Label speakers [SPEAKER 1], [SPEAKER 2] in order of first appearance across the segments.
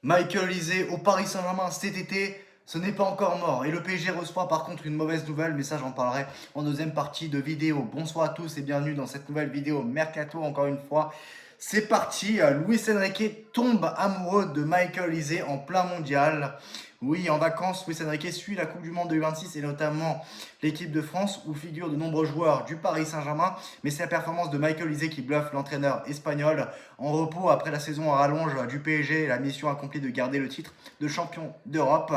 [SPEAKER 1] Michael Olise au Paris Saint-Germain cet été, ce n'est pas encore mort. Et le PSG reçoit par contre une mauvaise nouvelle, mais ça j'en parlerai en deuxième partie de vidéo. Bonsoir à tous et bienvenue dans cette nouvelle vidéo Mercato encore une fois. C'est parti, Luis Enrique tombe amoureux de Michael Olise en plein mondial. Oui, en vacances, Luis Enrique suit la Coupe du Monde de U26 et notamment l'équipe de France où figurent de nombreux joueurs du Paris Saint-Germain. Mais c'est la performance de Michael Olise qui bluffe l'entraîneur espagnol. En repos après la saison à rallonge du PSG, la mission accomplie de garder le titre de champion d'Europe.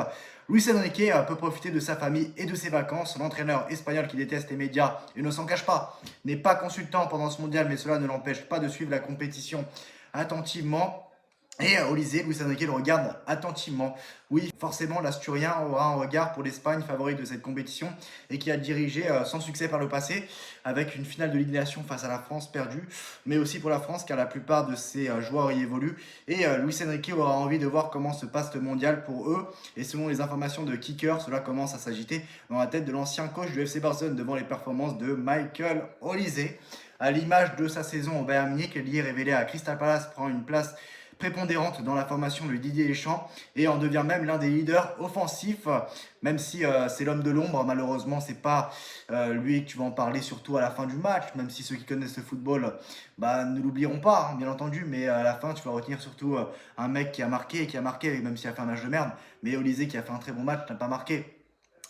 [SPEAKER 1] Luis Enrique peut profiter de sa famille et de ses vacances. L'entraîneur espagnol qui déteste les médias et ne s'en cache pas n'est pas consultant pendant ce mondial, mais cela ne l'empêche pas de suivre la compétition attentivement. Et Olise, Luis Enrique le regarde attentivement. Oui, forcément, l'Asturien aura un regard pour l'Espagne, favori de cette compétition, et qui a dirigé sans succès par le passé, avec une finale de Ligue des Nations face à la France perdue, mais aussi pour la France, car la plupart de ses joueurs y évoluent. Et Luis Enrique aura envie de voir comment se passe le mondial pour eux. Et selon les informations de Kicker, cela commence à s'agiter dans la tête de l'ancien coach du FC Barcelone devant les performances de Michael Olise. À l'image de sa saison au Bayern Munich, lié révélé à Crystal Palace, prend une place prépondérante dans la formation de Didier Deschamps et en devient même l'un des leaders offensifs, même si c'est l'homme de l'ombre. Malheureusement, c'est pas lui que tu vas en parler surtout à la fin du match, même si ceux qui connaissent le football ne l'oublieront pas, hein, bien entendu, mais à la fin, tu vas retenir surtout un mec qui a marqué, même s'il a fait un match de merde, mais Olise qui a fait un très bon match n'a pas marqué.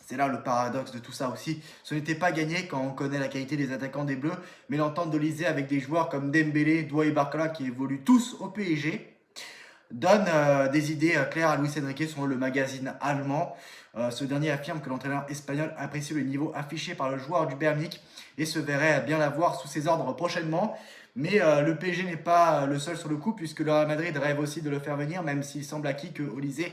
[SPEAKER 1] C'est là le paradoxe de tout ça aussi. Ce n'était pas gagné quand on connaît la qualité des attaquants des Bleus, mais l'entente d'Olise avec des joueurs comme Dembélé, Doué et Barcola qui évoluent tous au PSG donne des idées claires à Luis Enrique selon le magazine allemand. Ce dernier affirme que l'entraîneur espagnol apprécie le niveau affiché par le joueur du Bayern Munich et se verrait bien l'avoir sous ses ordres prochainement. Mais le PSG n'est pas le seul sur le coup puisque le Real Madrid rêve aussi de le faire venir, même s'il semble acquis que Olise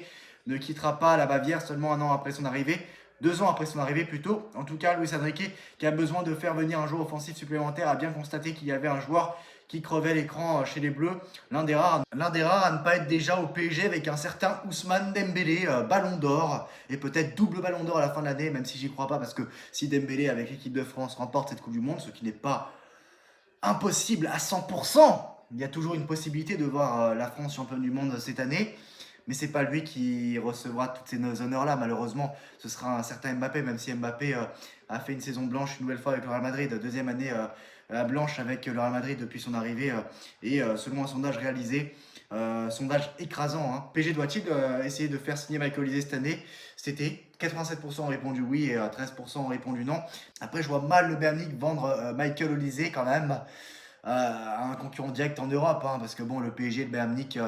[SPEAKER 1] ne quittera pas la Bavière seulement un an après son arrivée. 2 ans après son arrivée plutôt. En tout cas, Luis Enrique, qui a besoin de faire venir un joueur offensif supplémentaire, a bien constaté qu'il y avait un joueur qui crevait l'écran chez les Bleus. L'un des rares à ne pas être déjà au PSG avec un certain Ousmane Dembélé, ballon d'or, et peut-être double ballon d'or à la fin de l'année, même si j'y crois pas, parce que si Dembélé avec l'équipe de France remporte cette Coupe du Monde, ce qui n'est pas impossible à 100%, il y a toujours une possibilité de voir la France championne du monde cette année. Mais c'est pas lui qui recevra toutes ces honneurs-là, malheureusement. Ce sera un certain Mbappé, même si Mbappé a fait une saison blanche une nouvelle fois avec le Real Madrid, deuxième année blanche avec le Real Madrid depuis son arrivée. Et selon un sondage réalisé, sondage écrasant, hein, PSG doit-il essayer de faire signer Michael Olise cette année? C'était 87% ont répondu oui et 13% ont répondu non. Après, je vois mal le Bayern Munich vendre Michael Olise quand même à un concurrent direct en Europe, hein, parce que bon, le PSG et le Bayern Munich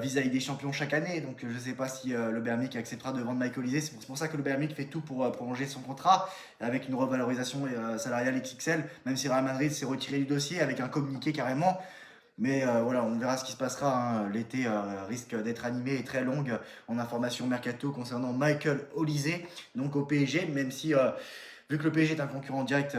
[SPEAKER 1] vise à Ligue des Champions chaque année, donc je ne sais pas si le Bayern Munich acceptera de vendre Michael Olise. C'est pour ça que le Bayern Munich fait tout pour prolonger son contrat avec une revalorisation salariale XXL, même si Real Madrid s'est retiré du dossier avec un communiqué carrément. Mais voilà, on verra ce qui se passera, hein. L'été risque d'être animé et très longue en information mercato concernant Michael Olise, donc au PSG, même si vu que le PSG est un concurrent direct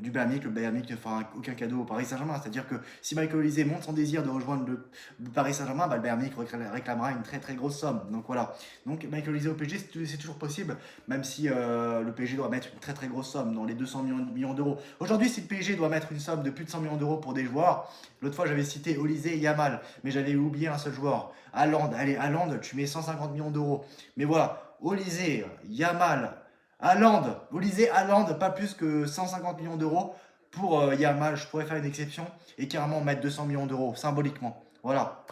[SPEAKER 1] du Bayern Munich, le Bayern Munich ne fera aucun cadeau au Paris Saint-Germain. C'est-à-dire que si Michael Olise montre son désir de rejoindre le Paris Saint-Germain, le Bayern Munich réclamera une très très grosse somme. Donc voilà. Donc Michael Olise au PSG, c'est toujours possible, même si le PSG doit mettre une très très grosse somme, dans les 200 millions d'euros. Aujourd'hui, si le PSG doit mettre une somme de plus de 100 millions d'euros pour des joueurs, l'autre fois j'avais cité Olise et Yamal, mais j'avais oublié un seul joueur. Haaland, allez, Haaland, tu mets 150 millions d'euros. Mais voilà, Olise, Yamal, Olise, Haaland, pas plus que 150 millions d'euros. Pour Yamal, je pourrais faire une exception et carrément mettre 200 millions d'euros, symboliquement. Voilà.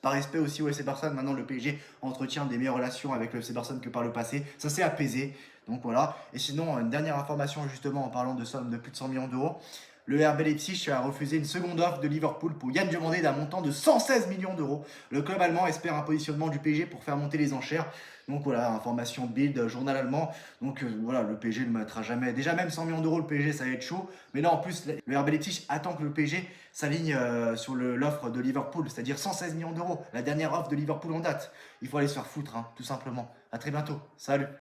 [SPEAKER 1] Par respect aussi au FC Barcelone, maintenant le PSG entretient des meilleures relations avec le FC Barcelone que par le passé. Ça s'est apaisé. Donc voilà. Et sinon, une dernière information justement en parlant de sommes de plus de 100 millions d'euros. Le RB Leipzig a refusé une seconde offre de Liverpool pour Yann Diomandé d'un montant de 116 millions d'euros. Le club allemand espère un positionnement du PSG pour faire monter les enchères. Donc voilà, information Bild, journal allemand. Donc voilà, le PSG ne mettra jamais. Déjà même 100 millions d'euros, le PSG, ça va être chaud. Mais là, en plus, le RB Leipzig attend que le PSG s'aligne sur l'offre de Liverpool, c'est-à-dire 116 millions d'euros. La dernière offre de Liverpool en date. Il faut aller se faire foutre, hein, tout simplement. À très bientôt. Salut.